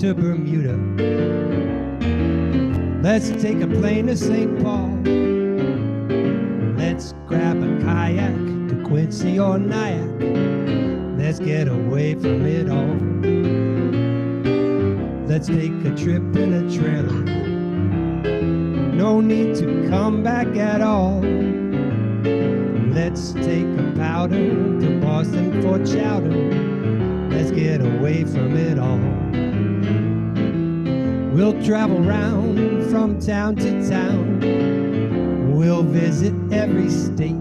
to Bermuda. Let's take a plane to St. Paul. Let's grab a kayak to Quincy or Nyack. Let's get away from it all. Let's take a trip in a trailer. No need to come back at all. Let's take a powder to Boston for chowder. Let's get away from it all. We'll travel round from town to town. We'll visit every state.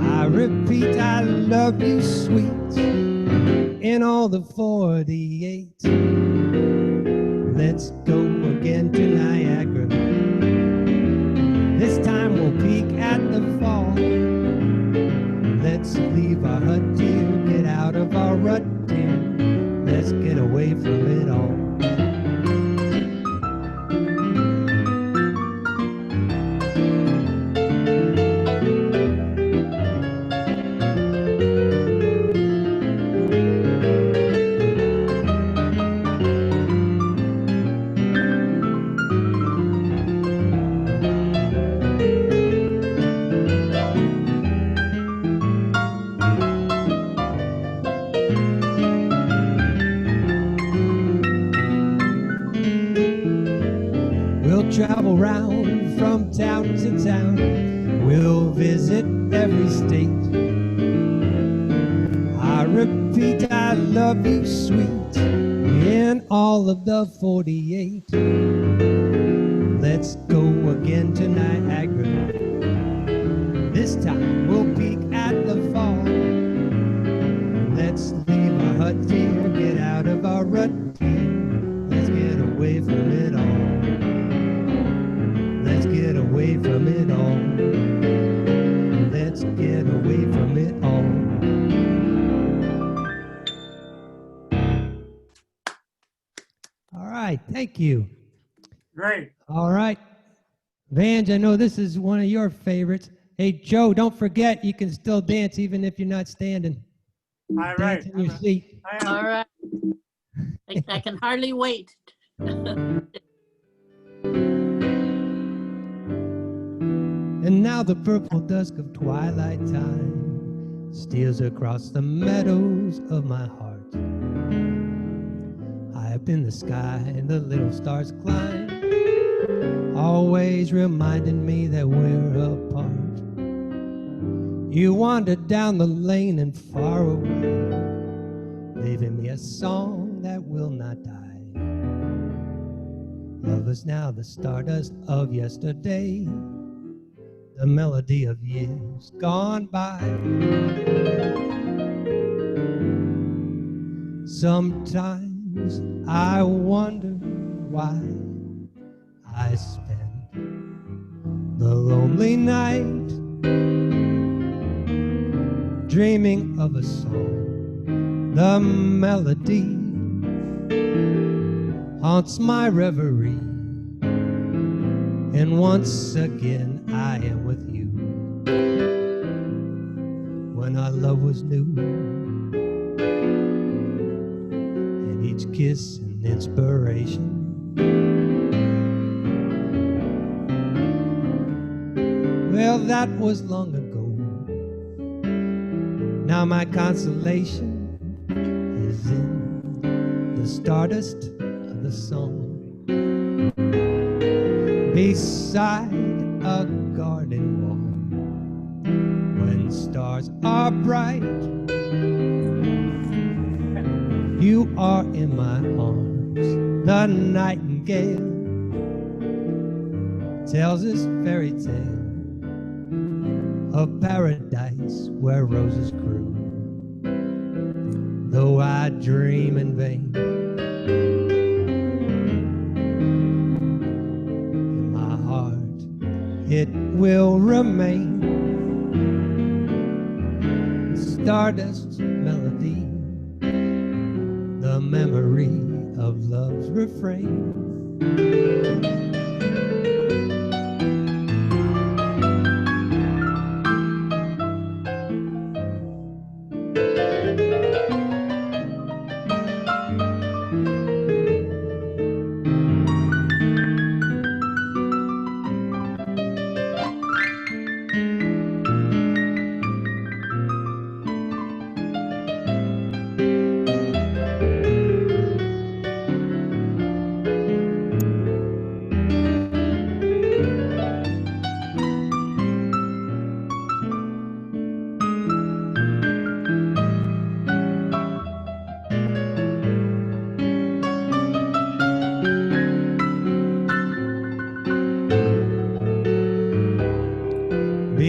I repeat, I love you, sweet, in all the 48. Let's go again to Niagara. This time we'll peek at the fall. Let's leave our hut, dear, get out of our rut, dear. Let's get away from it all. Travel round from town to town. We'll visit every state. I repeat, I love you, sweet, in all of the 48. Let's go again to Niagara. This time we'll peek at the fall. Let's leave our hut, dear, get out of our rut, dear. Let's get away from it all. Let's get away from it all. Let's get away from it all. All right, thank you. Great. All right. Vange, I know this is one of your favorites. Hey, Joe, don't forget you can still dance even if you're not standing. All right. Dance in your seat. All right. I can hardly wait. And now the purple dusk of twilight time steals across the meadows of my heart. High up in the sky, the little stars climb, always reminding me that we're apart. You wandered down the lane and far away, leaving me a song that will not die. Love is now the stardust of yesterday, the melody of years gone by. Sometimes I wonder why I spend the lonely night dreaming of a song. The melody haunts my reverie, and once again I am with you. When our love was new, and each kiss an inspiration. Well, that was long ago. Now my consolation is in the stardust of the song. Beside a garden wall, when stars are bright, you are in my arms. The nightingale tells this fairy tale of paradise where roses grew. Though I dream in vain, it will remain stardust melody, the memory of love's refrain.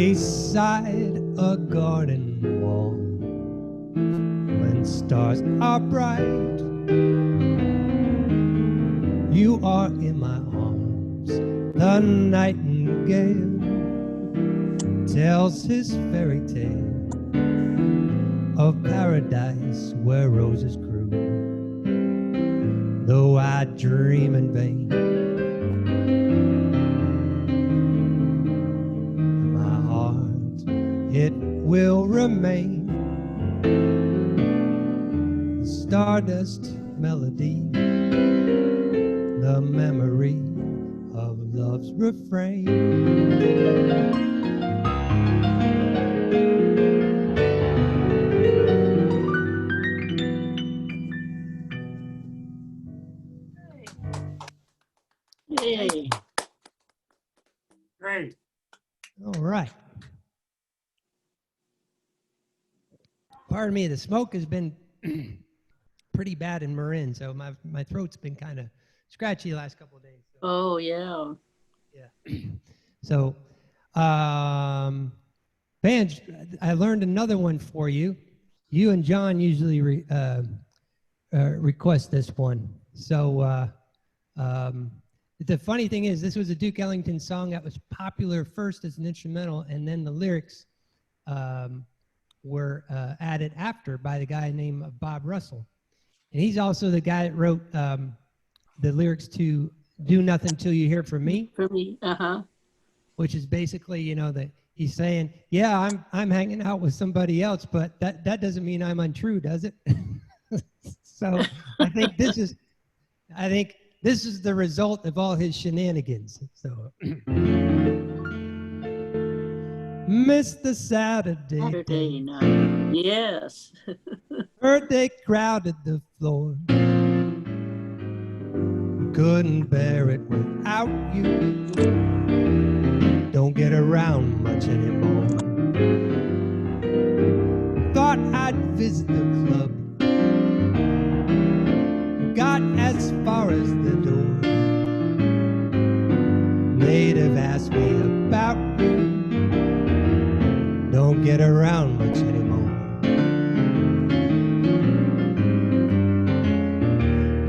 beside a garden wall. When stars are bright, you are in my arms. The nightingale tells his fairy tale of paradise where roses grew. Though I dream in vain, in my heart it will remain the stardust melody, the memory of love's refrain. Yay. Great. All right. Pardon me, the smoke has been pretty bad in Marin, so my throat's been kind of scratchy the last couple of days. So, Oh, yeah. yeah. So, Vange, I learned another one for you. You and John usually request this one. So, the funny thing is, this was a Duke Ellington song that was popular first as an instrumental, and then the lyrics were added after by the guy named Bob Russell. And he's also the guy that wrote the lyrics to Do Nothing Till You Hear From Me, For me, which is basically, you know, that he's saying, yeah, I'm hanging out with somebody else, but that doesn't mean I'm untrue, does it? So I think this is the result of all his shenanigans. So missed the Saturday night. Yes. Heard they crowded the floor. Couldn't bear it without you. Don't get around much anymore. Thought I'd visit the club. Got as far as the door. They'd have asked me about you. Don't get around much anymore.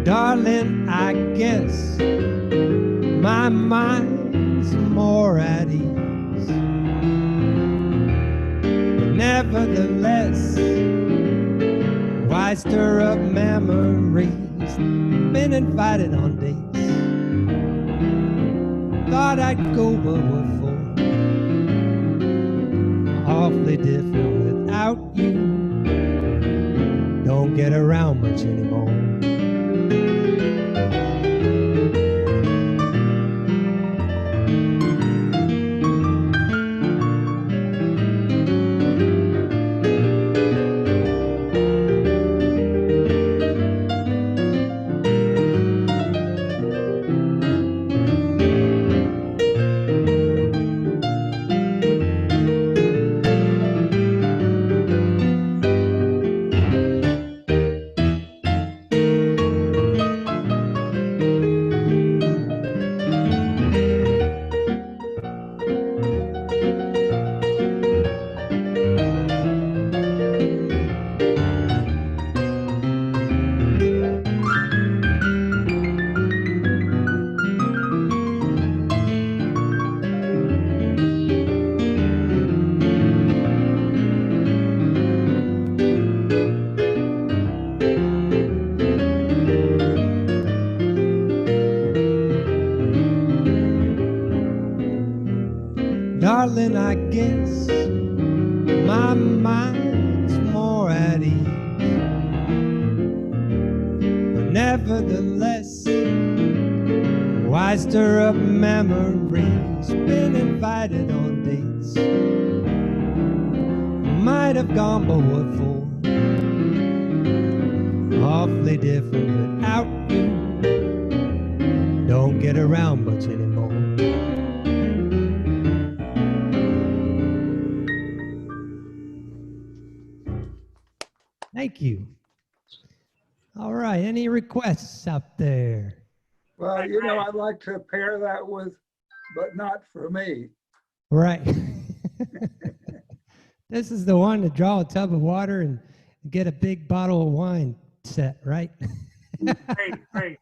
Darling, I guess my mind's more at ease. But nevertheless, why stir up memories? Been invited on dates. Thought I'd go, but what for? Awfully different without you. Don't get around much anymore. Darling, I guess my mind's more at ease. But nevertheless, why stir up memories? Been invited on dates. Might have gone, but what for? Awfully different without you. Don't get around much anymore. Thank you. All right, any requests out there? Well, you know, I'd like to pair that with, but not for me. Right. This is the one to draw a tub of water and get a big bottle of wine set, right? Great, great.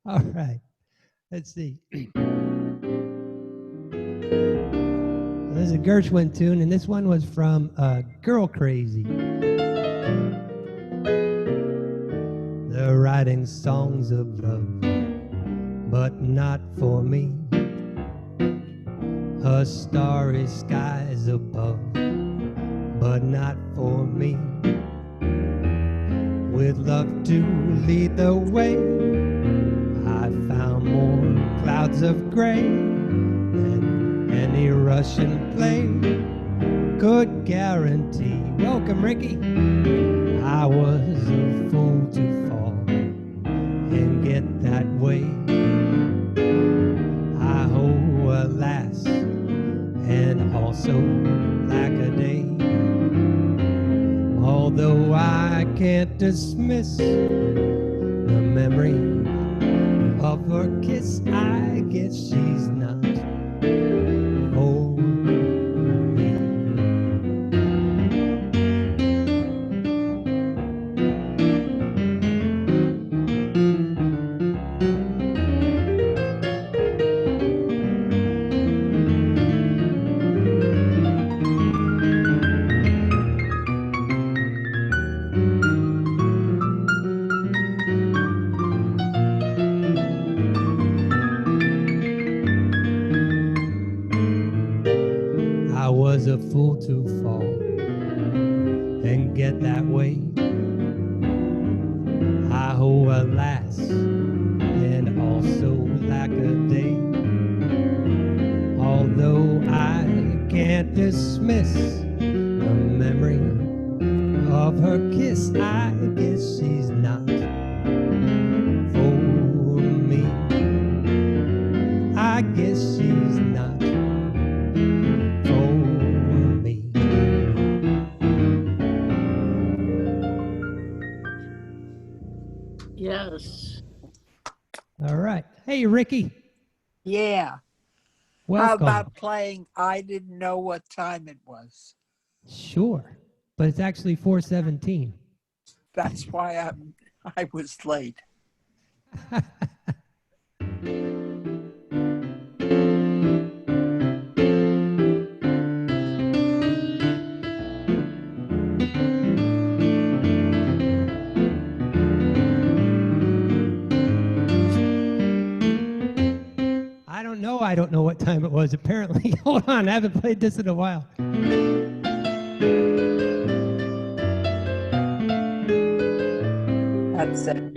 All right. Let's see. This is a Gershwin tune, and this one was from Girl Crazy. They're writing songs of love, but not for me. A starry skies above, but not for me. With love to lead the way, I found more clouds of gray than any Russian play could guarantee. Welcome, Ricky. I was a fool to fall and get that way. I owe alas, and also lack a day. Although I can't dismiss the memory of her kiss, I guess she's not for me. I was a fool to fall and get that way. I owe alas, and also lack a day. Although I can't dismiss the memory of her kiss, I guess she's not for me. I guess she's not for me. Yes. All right. Hey, Ricky. Yeah. How Welcome. about playing I Didn't Know What Time It Was? Sure. But it's actually 4:17. That's why I was late. I don't know what time it was, apparently. Hold on, I haven't played this in a while. That's it.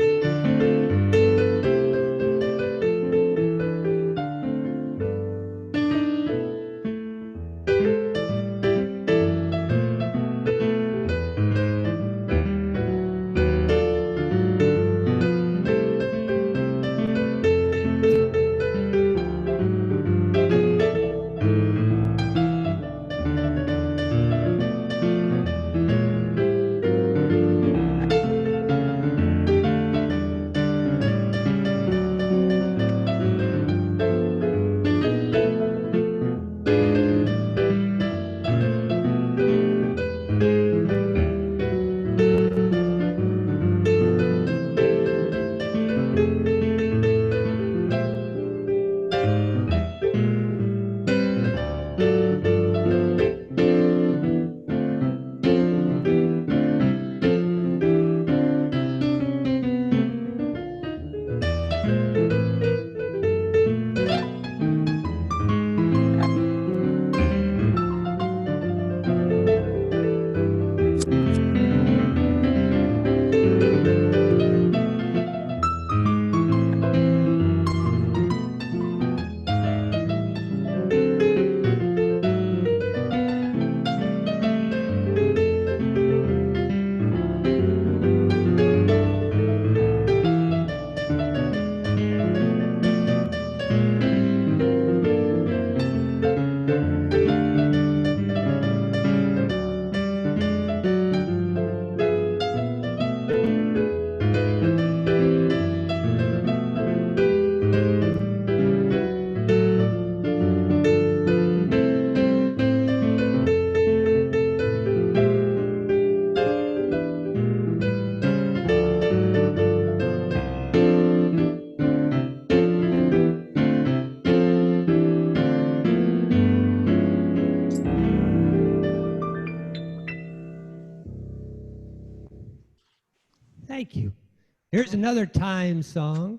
Here's another Time song,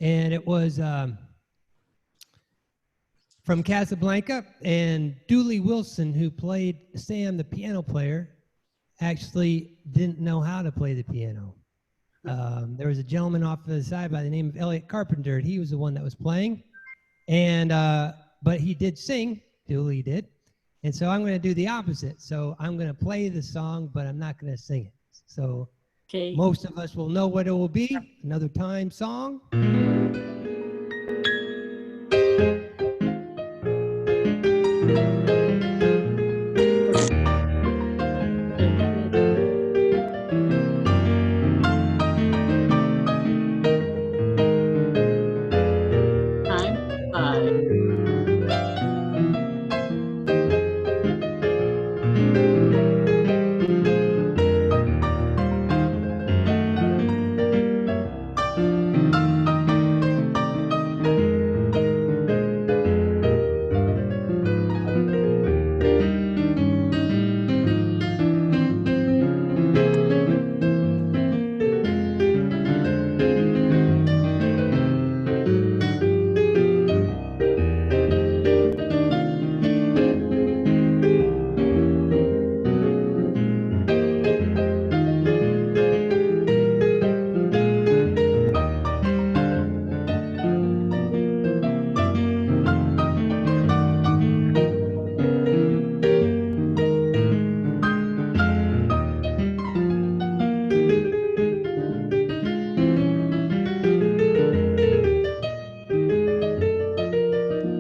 and it was from Casablanca. And Dooley Wilson, who played Sam, the piano player, actually didn't know how to play the piano. There was a gentleman off to the side by the name of Elliot Carpenter, and he was the one that was playing. And but he did sing, Dooley did. And so I'm going to do the opposite. So I'm going to play the song, but I'm not going to sing it. So Okay. most of us will know what it will be. Another Time song. Time 5.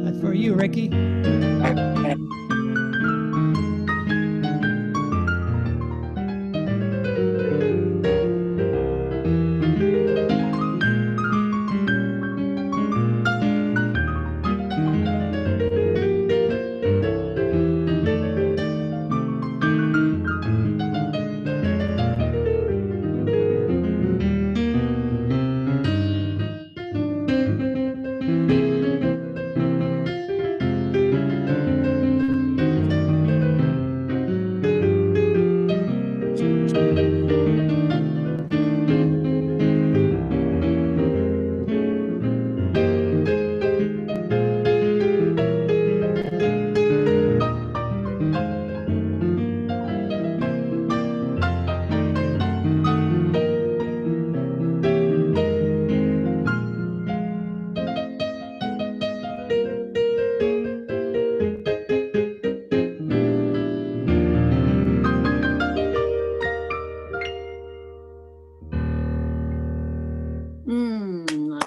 That's for you, Ricky.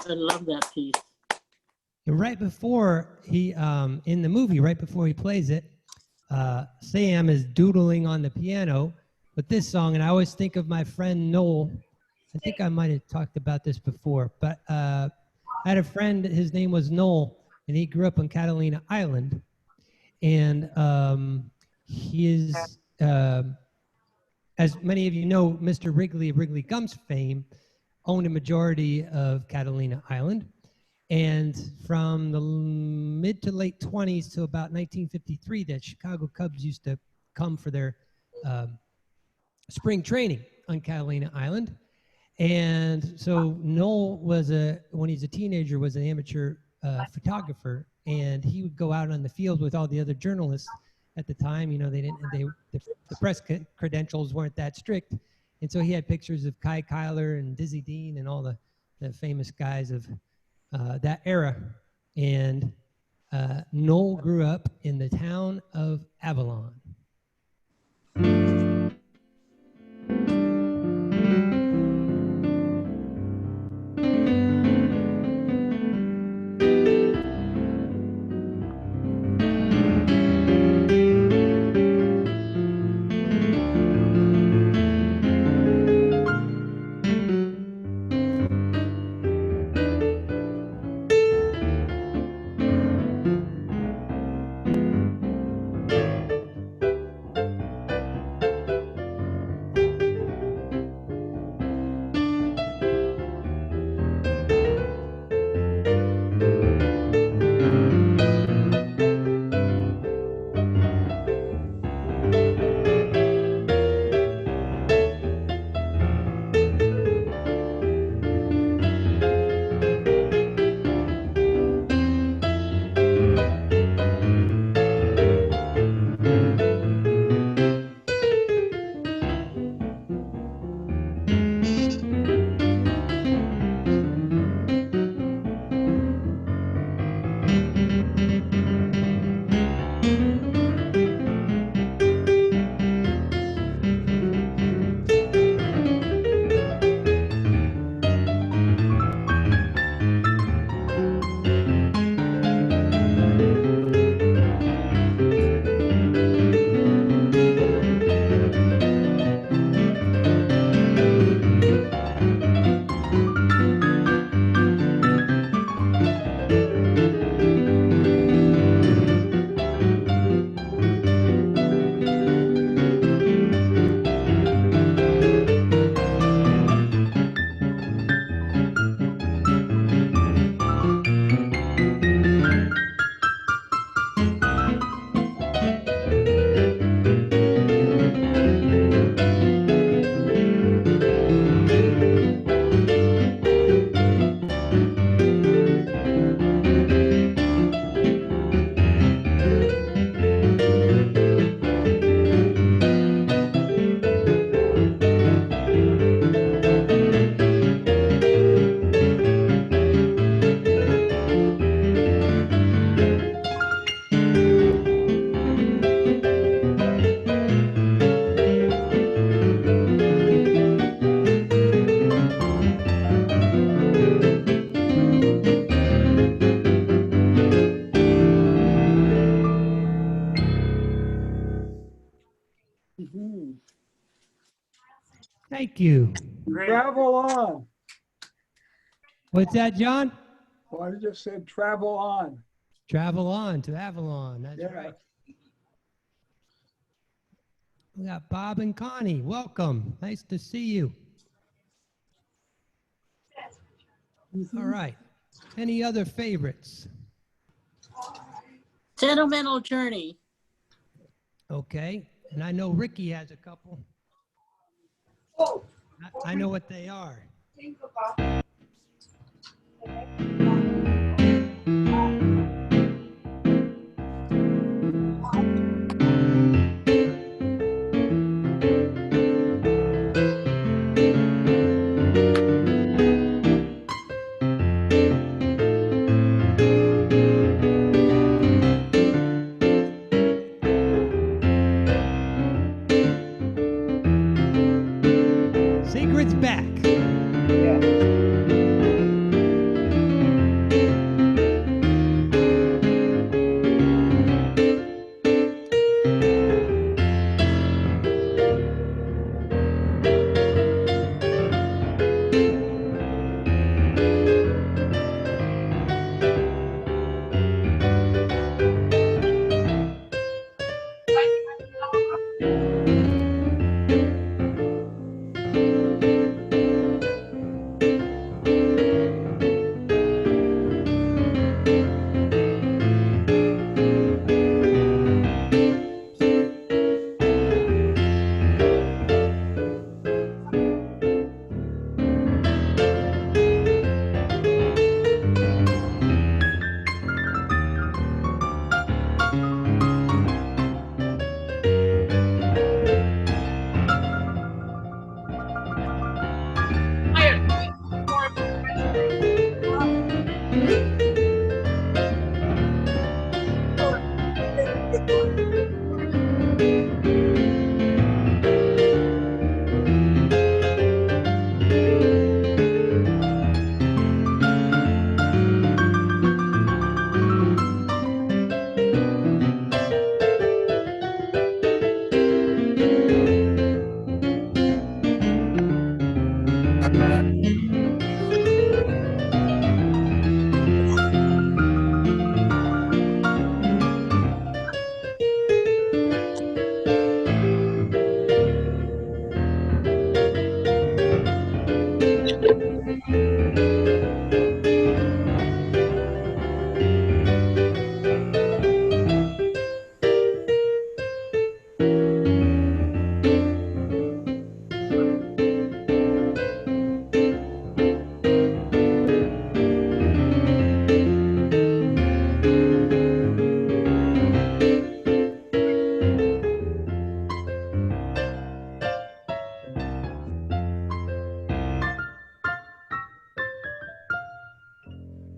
I love that piece. And right before he, in the movie, right before he plays it, Sam is doodling on the piano with this song. And I always think of my friend Noel. I think I might have talked about this before, but I had a friend, his name was Noel, and he grew up on Catalina Island. And he is, as many of you know, Mr. Wrigley of Wrigley Gums fame owned a majority of Catalina Island. And from the mid to late 20s to about 1953, the Chicago Cubs used to come for their spring training on Catalina Island. And so Noel was when he's a teenager, was an amateur photographer, and he would go out on the field with all the other journalists at the time. You know, the press credentials weren't that strict. And so he had pictures of Kai Kyler and Dizzy Dean and all the famous guys of that era. And Noel grew up in the town of Avalon. Thank you. Great. Travel on. What's that, John? Well, I just said travel on. Travel on to Avalon. That's Yeah. right. We got Bob and Connie. Welcome. Nice to see you. All right. Any other favorites? Sentimental Journey. Okay. And I know Ricky has a couple. I know what they are. Secret's back.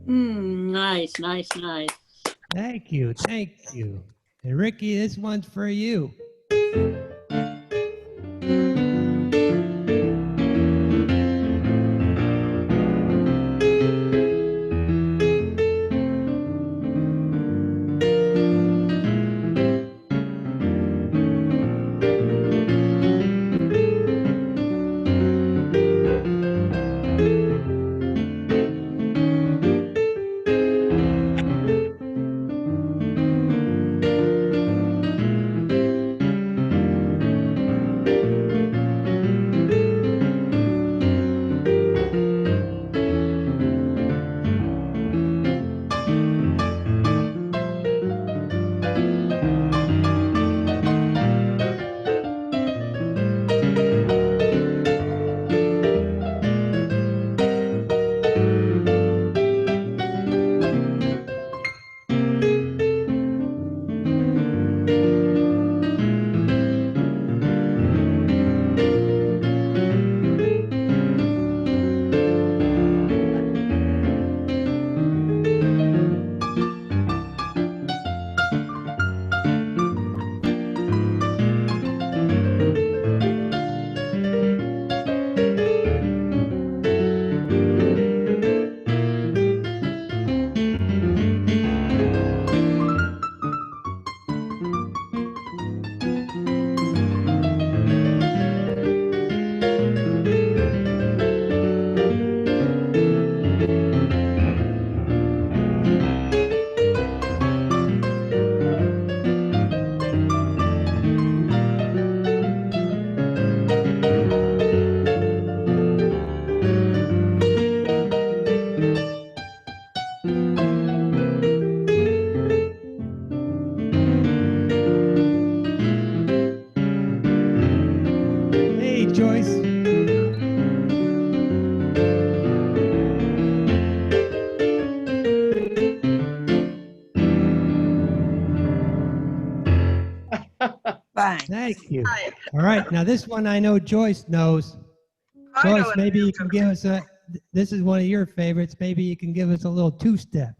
Nice, nice, nice. Thank you. Thank you. And Ricky, this one's for you. Fine. Thank you. Hi. All right, now this one I know Joyce knows. I know Joyce, what maybe it you is. can give us a, this is one of your favorites, maybe you can give us a little two-step.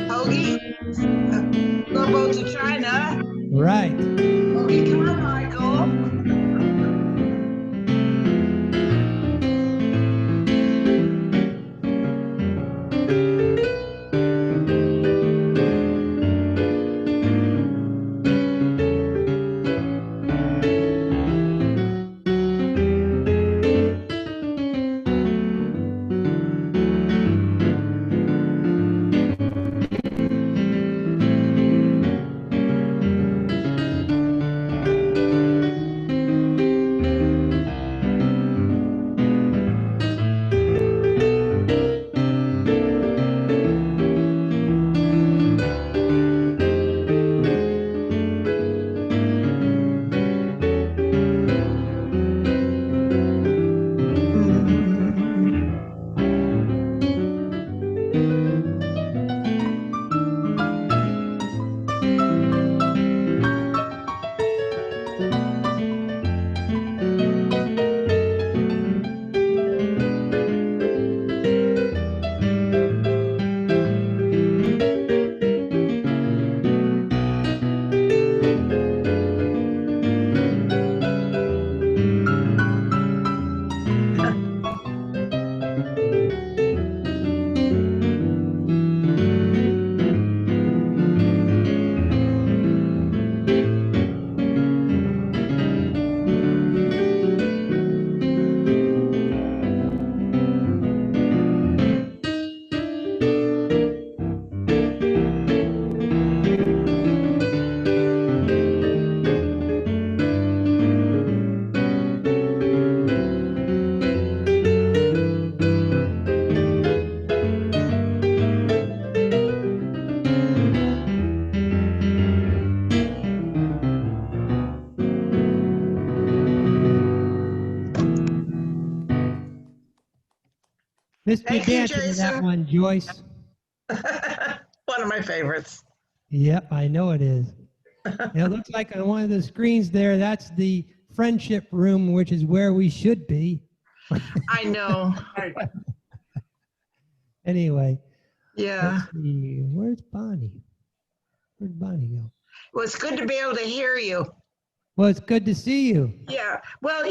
Hoagie, go boat to China. Right. Hoagie Carmichael. Missed you Thank you, dancing to that Jason. one, Joyce. One of my favorites. Yep, I know it is. It looks like on one of the screens there, that's the friendship room, which is where we should be. I know. Right. Anyway, Yeah. let's see. Where's Bonnie? Where'd Bonnie go? Well, it's good to be able to hear you. Well, it's good to see you. Yeah. Well,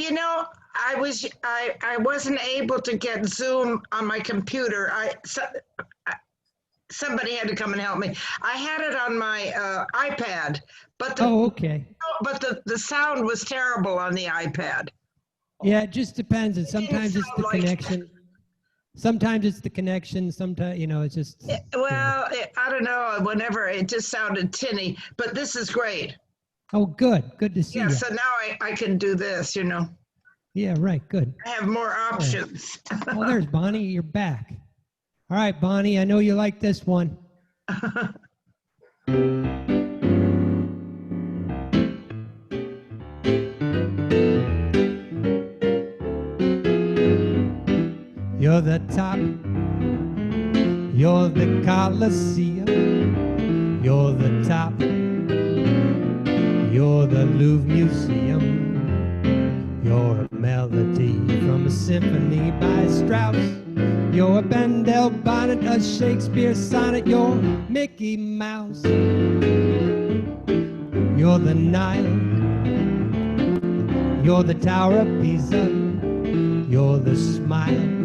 I wasn't able to get Zoom on my computer. Somebody had to come and help me. I had it on my iPad, but Oh, okay. the sound was terrible on the iPad. Yeah, it just depends. And didn't sometimes it's sound the like- connection. Sometimes it's the connection. Sometimes, it's just. Well, I don't know. Whenever it just sounded tinny, but this is great. Oh, good. Good to see Yeah. you. So now I can do this. Yeah, right. Good. I have more options. Oh, there's Bonnie. You're back. All right, Bonnie. I know you like this one. You're the top. You're the Colosseum. You're the top. You're the Louvre Museum. You're a melody from a symphony by Strauss. You're a Bendel bonnet, a Shakespeare sonnet. You're Mickey Mouse. You're the Nile. You're the Tower of Pisa. You're the smile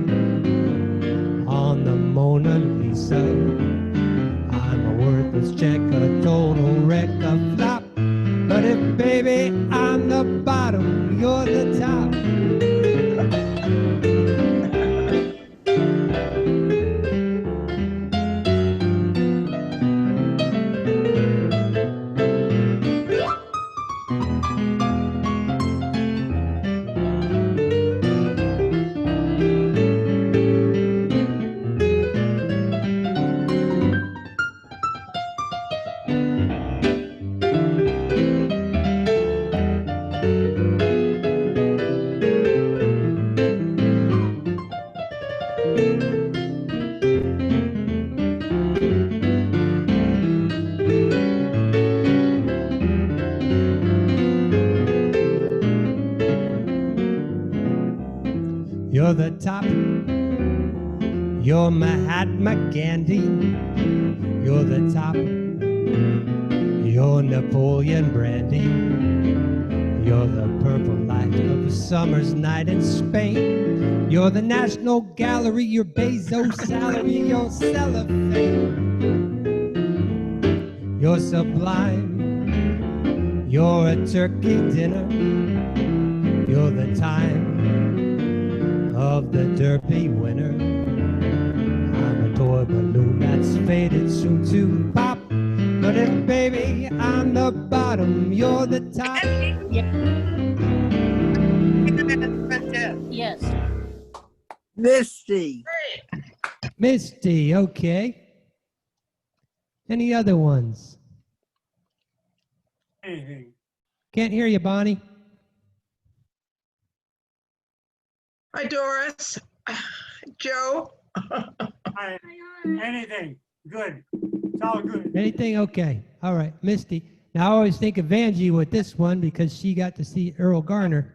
on the Mona Lisa. I'm a worthless check, a total wreck, a flop. But if, baby, I'm the bottom, you're the top. You're the top. You're Mahatma Gandhi. You're the top. You're Napoleon Brandy. You're the purple light of a summer's night in Spain. You're the National Gallery. You're Bezos' salary. You're cellophane. You're sublime. You're a turkey dinner. You're the time of the derby winner. I'm a toy balloon that's faded soon to pop. But if, baby, I'm the bottom, you're the top. Yes. Misty. Misty, okay. Any other ones? Anything. Can't hear you, Bonnie. Hi, Doris. Joe. Anything. Good. It's all good. Anything? Okay. All right. Misty. Now, I always think of Angie with this one because she got to see Earl Garner.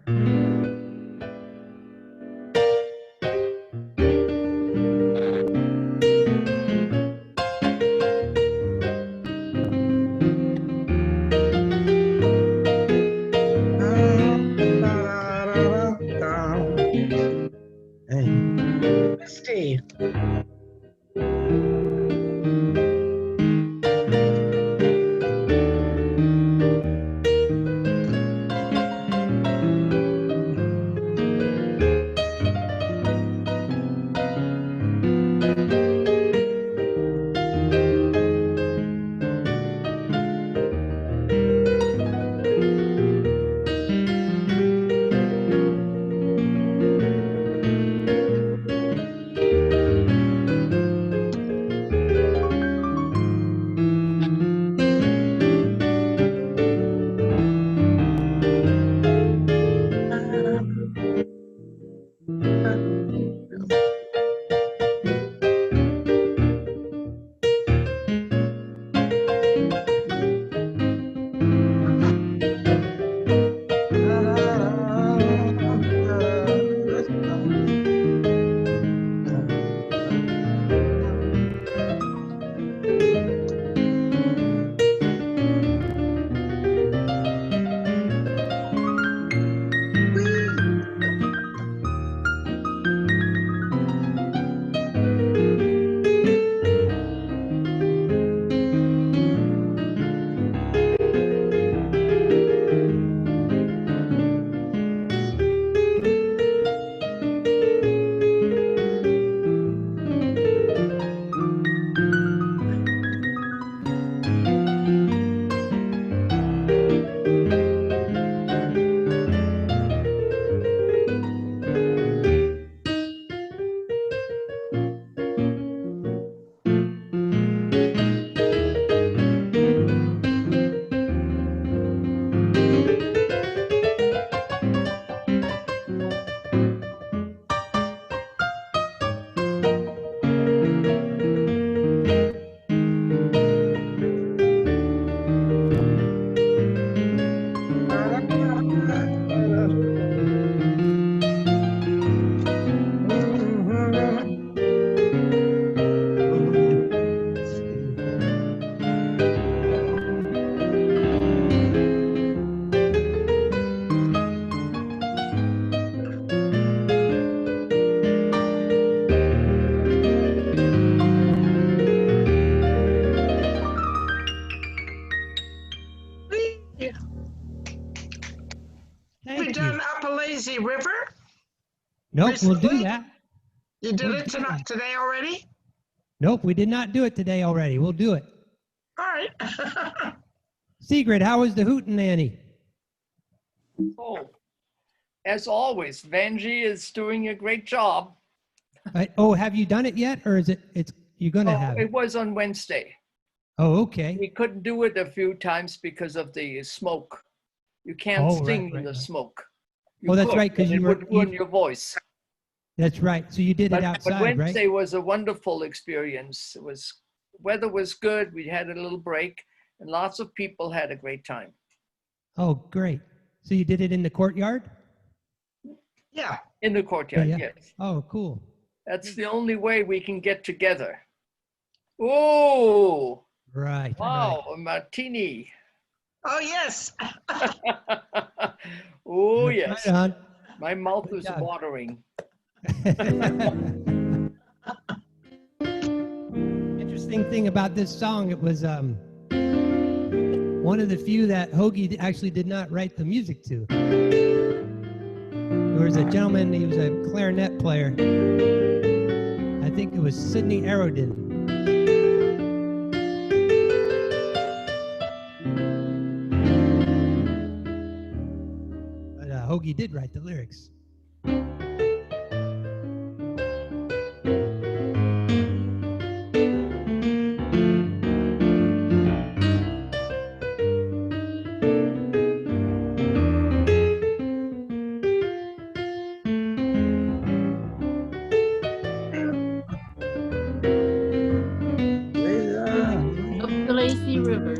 Misty. We done Appalachian River? Nope, we'll Recently? do that. You did We'll it do tonight, that. today already? Nope, we did not do it today already. We'll do it. All right. Sigrid, how was the Hootenanny? Oh, as always, Vanjie is doing a great job. Oh, have you done it yet, or is it's you're gonna Oh, have it it? was on Wednesday. Oh, okay. We couldn't do it a few times because of the smoke. You can't Oh, right, sing in right, the right. smoke. Oh, that's could, right, 'cause but you it were- would ruin your voice. That's right. So you did it But outside, right? Wednesday was a wonderful experience. Weather was good. We had a little break, and lots of people had a great time. Oh, great. So you did it in the courtyard? Yeah, In the courtyard, yeah. yes. Oh, cool. That's the only way we can get together. Oh, Right. wow, a martini. Oh, yes. Oh, Right. yes. Right on. My mouth Good is job. watering. Interesting thing about this song, it was one of the few that Hoagie actually did not write the music to. There was a gentleman, he was a clarinet player. I think it was Sidney Arodin. But Hoagie did write the lyrics. Up the lazy river.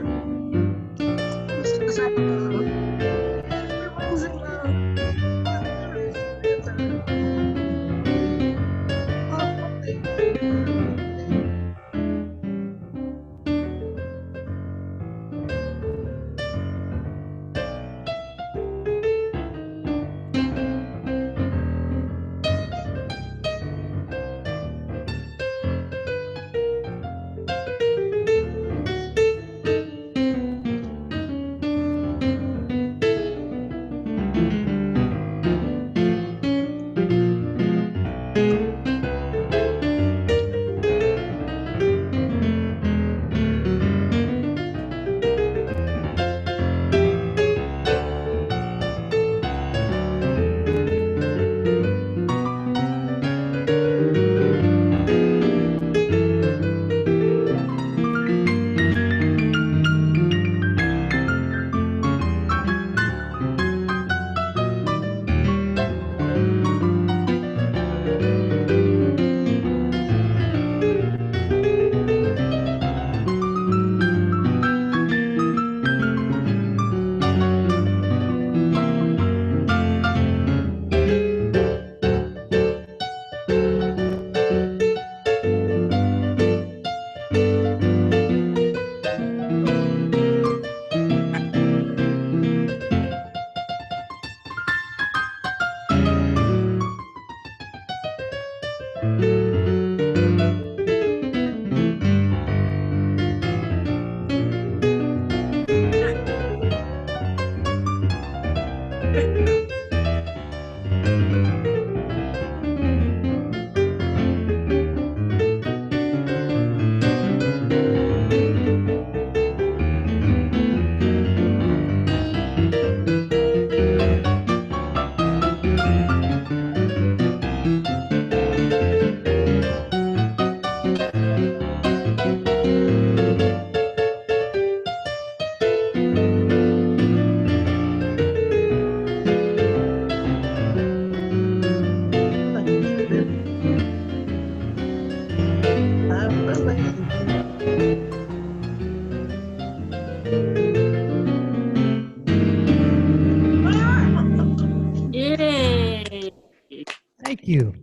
Yay! Thank you.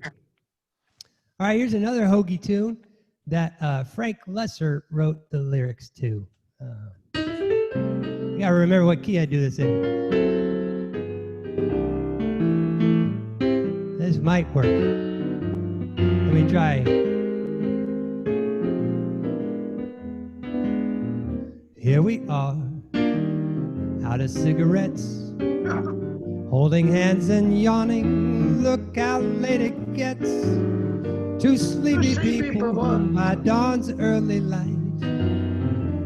All right, here's another Hoagie tune that Frank Lesser wrote the lyrics to. You gotta remember what key I do this in. This might work. Let me try. Here we are, out of cigarettes, holding hands and yawning. Look how late it gets. Two sleepy people by dawn's early light.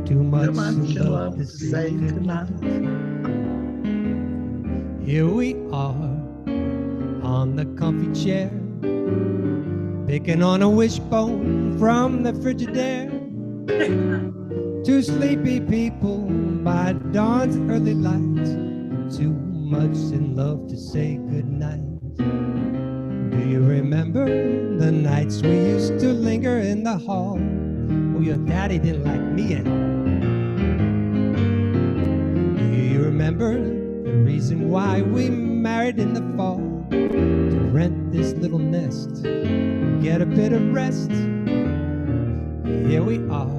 Too much love to say goodnight. Here we are on the comfy chair, picking on a wishbone from the Frigidaire. Two sleepy people by dawn's early light. Too much in love to say goodnight. Do you remember the nights we used to linger in the hall? Oh, your daddy didn't like me at all. Do you remember the reason why we married in the fall? To rent this little nest, get a bit of rest. Here we are,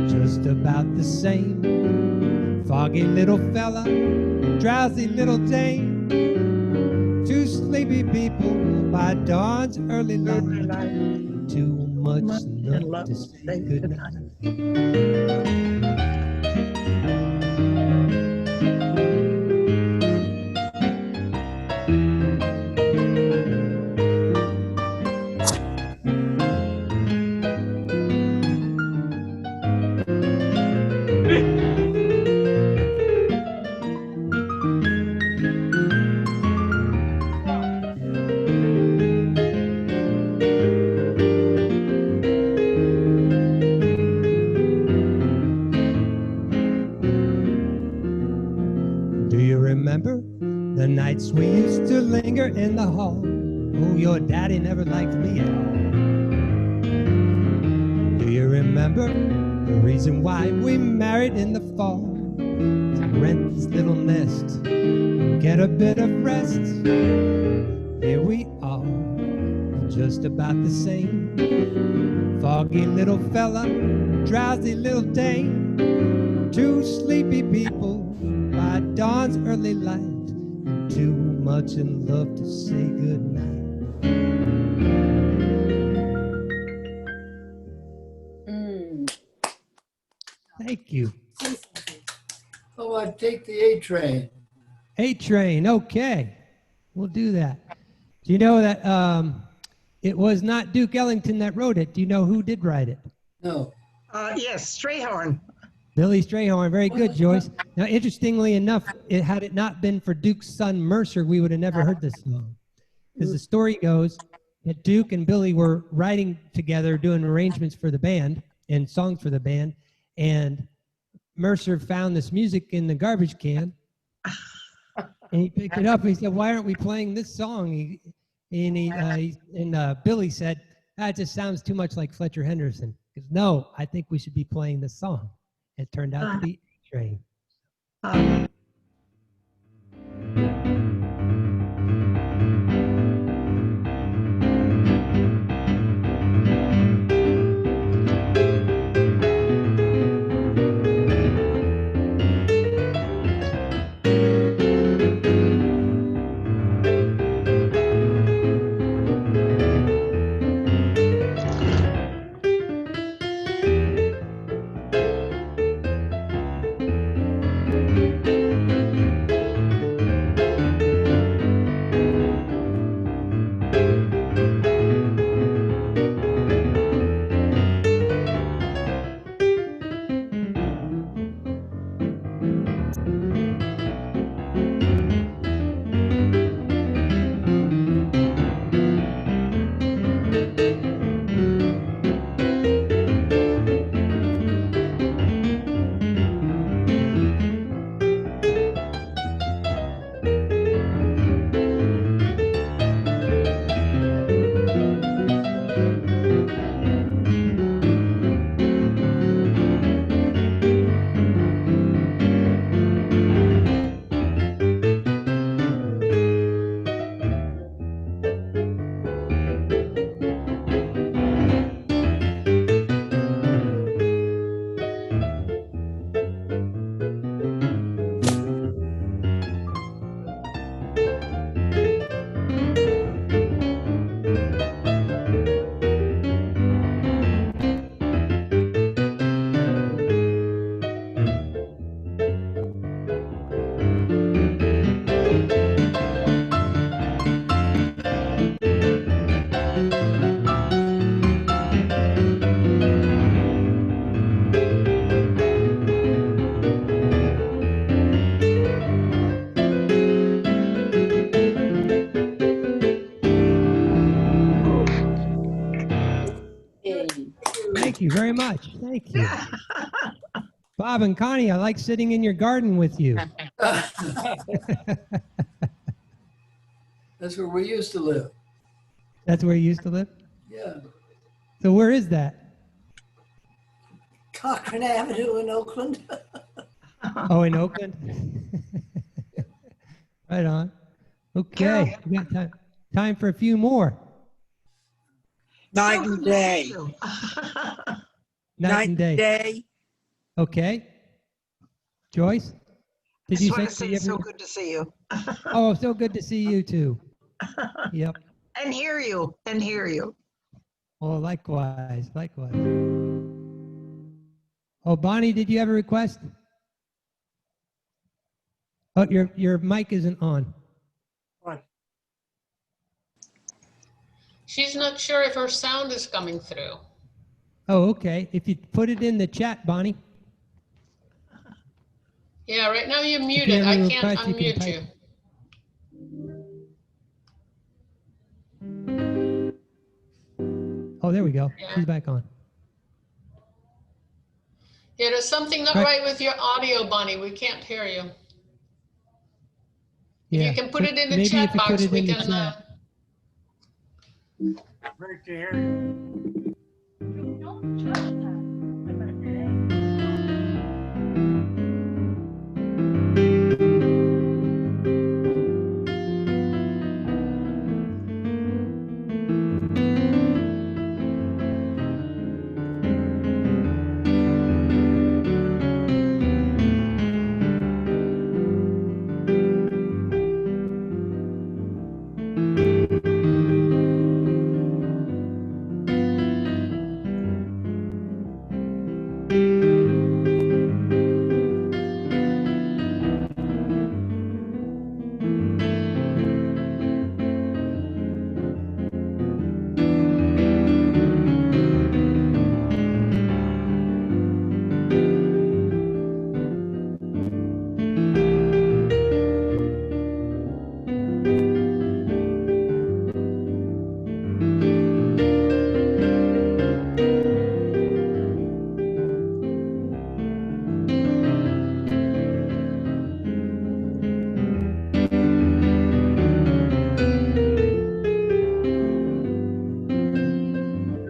just about the same. Foggy little fella, drowsy little dame. Two sleepy people by dawn's early light. Too much love to say goodnight. Do you remember the nights we used to linger in the hall? Oh, your daddy never liked me at all. Do you remember the reason why we married in the fall? To rent this little nest, get a bit of rest. Here we are, just about the same. Foggy little fella, drowsy little dame. Two sleepy people by dawn's early light, too much in love to say goodnight. Thank you. Oh, I'd take the A train. A Train, okay. We'll do that. Do you know that it was not Duke Ellington that wrote it? Do you know who did write it? No. Yes, Strayhorn. Billy Strayhorn, very good, Joyce. Now, interestingly enough, had it not been for Duke's son Mercer, we would have never heard this song. Because the story goes that Duke and Billy were writing together, doing arrangements for the band and songs for the band, and Mercer found this music in the garbage can, and he picked it up and he said, "Why aren't we playing this song?" Billy said, "It just sounds too much like Fletcher Henderson." He goes, "No, I think we should be playing this song." It turned out to be A Train. Thank you very much. Thank you. Bob and Connie, I like sitting in your garden with you. That's where we used to live. That's where you used to live? Yeah. So where is that? Cochrane Avenue in Oakland. Oh, in Oakland? Right on. Okay. We got time. Time for a few more. Night So and good to day. see you. Night and day. Day. Okay. Joyce, did Just you want to say say it's so good to see you. Oh, so good to see you too. Yep. And hear you, and hear you. Oh, likewise, likewise. Oh, Bonnie, did you have a request? Oh, your mic isn't on. What? She's not sure if her sound is coming through. Oh, okay. If you put it in the chat, Bonnie. Yeah, right now you're If you muted. have I a can't request, you can unmute type. you. Oh, there we go. Yeah. She's back on. Yeah, there's something not Right. right with your audio, Bonnie. We can't hear you. If Yeah. you can put it in the Maybe chat if you put box, it we in the can. chat. Great to hear you.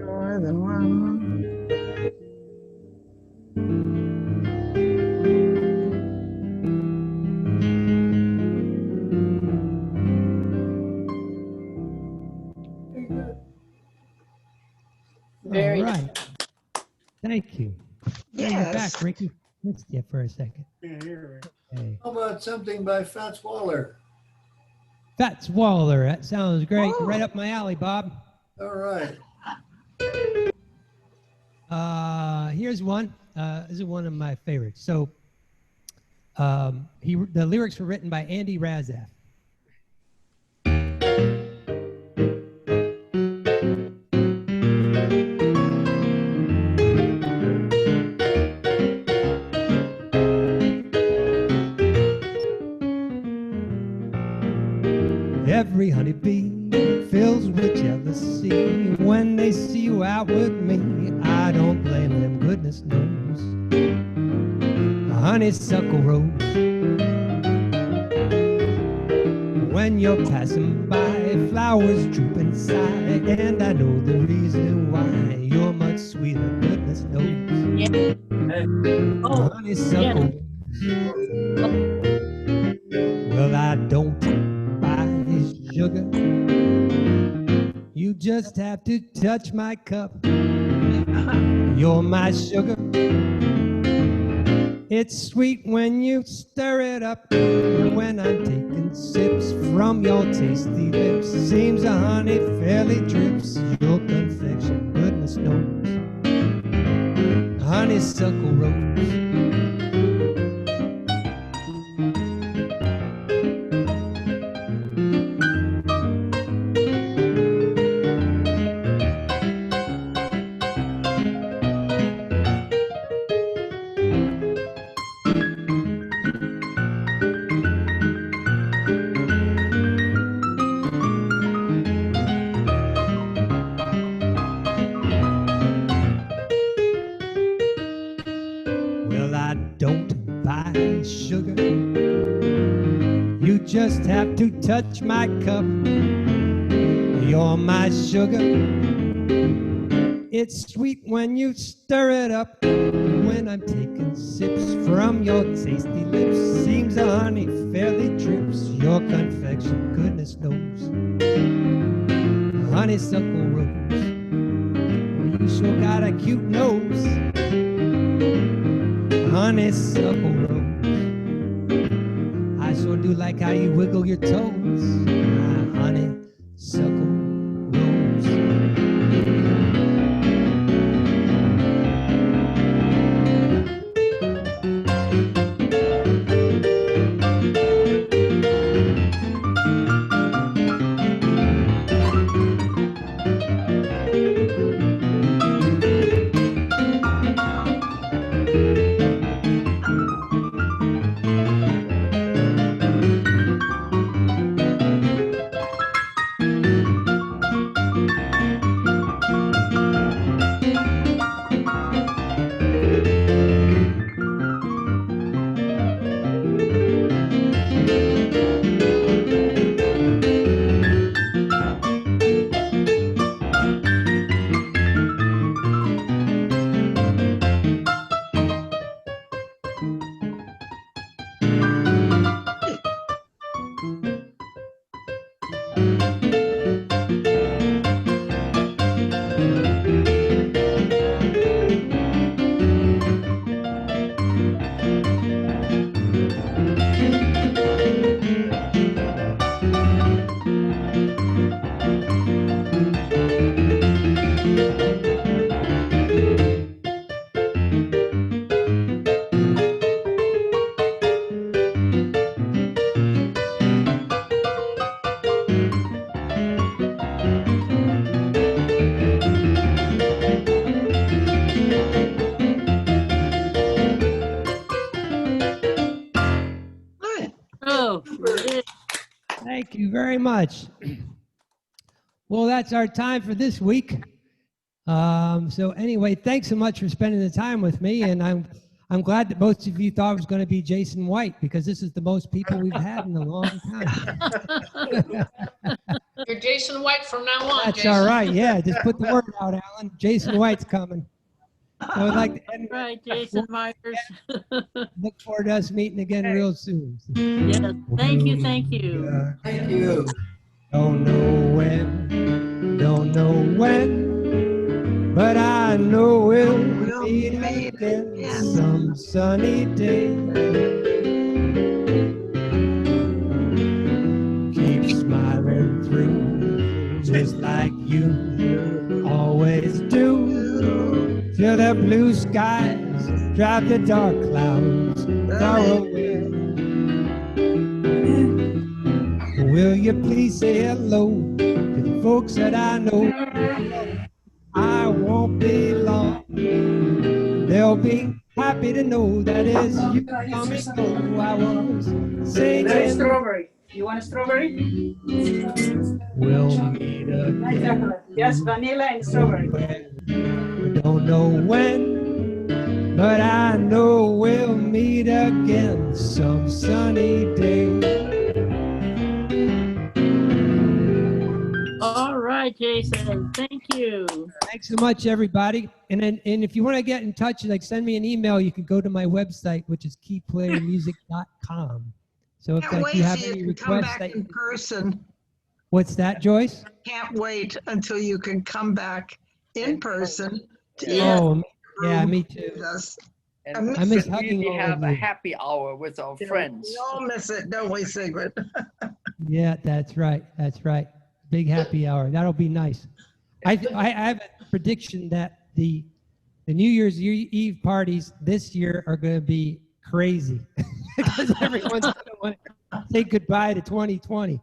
More than one. Very All nice. right. Thank you. Yeah, you're back, Yes. Ricky. Missed you for a second. Can't hear it. Hey. How about something by Fats Waller? Fats Waller. That sounds great. Oh. Right up my alley, Bob. All right. Here's one. This is one of my favorites. So, the lyrics were written by Andy Razaf. Every honeybee fills with jealousy when they see you out with me. I don't blame them, goodness knows. A honeysuckle rose. When you're passing by, flowers droop inside, and I know the reason why. You're much sweeter, goodness knows. Yeah. A Oh, honeysuckle. Well, I don't buy sugar. You just have to touch my cup. You're my sugar. It's sweet when you stir it up. When I'm taking sips from your tasty lips, seems the honey fairly drips. Your confection, goodness knows. Honeysuckle rose. Well, I don't buy sugar. You just have to touch my cup. You're my sugar. It's sweet when you stir it up. When I'm taking sips from your tasty lips, seems the honey fairly drips. Your confection, goodness knows. honeysuckle rose. Well, you sure got a cute nose, honeysuckle rose. I sure do like how you wiggle your toes, my honeysuckle rose. Oh, yeah. Thank you very much. Well, that's our time for this week. So anyway, thanks so much for spending the time with me, and I'm glad that most of you thought it was going to be Jason White, because this is the most people we've had in a long time. You're Jason White from now on, That's Jason. all right. Yeah, just put the word out, Alan. Jason White's coming. So I'd like to end, Right, Jason Myers. look forward to us meeting again real soon. Yes, thank you, thank you. Thank you. Don't know when, but I know we'll meet again some sunny day. Keep smiling through, just like you always do. Till the blue skies drive the dark clouds far away. Will you please say hello to the folks that I know? I won't be long. They'll be happy to know that it's you coming home. I was singing. Strawberry. You want a strawberry? We'll meet again. Yes, vanilla and strawberry. We don't know when, but I know we'll meet again some sunny day. All right, Jason, thank you. Thanks so much, everybody. And if you want to get in touch, like send me an email, you can go to my website, which is keyplayermusic.com. So if Can't like, you wait have till any you can come requests, back in person. what's that, Joyce? Can't wait until you can come back in person. to Yeah. Oh, yeah, room me with too. us. And I miss we hugging really all have of a you. happy hour with our friends. We all miss it, don't we, Sigrid? Yeah, that's right. That's right. Big happy hour. That'll be nice. I have a prediction that the New Year's Eve parties this year are going to be crazy because everyone's going to want to say goodbye to 2020.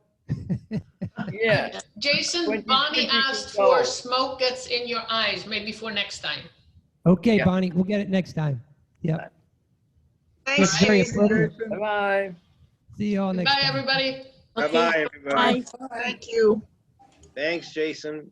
Yeah. Jason, 20 Bonnie people asked go. for smoke gets in your eyes, maybe for next time. Okay, Yeah. Bonnie, we'll get it next time. Yep. Thanks, That's very Jason. appropriate. Bye-bye. See you all next Bye, time. everybody. Okay, Bye-bye, everybody. bye. Thank you. Thanks, Jason.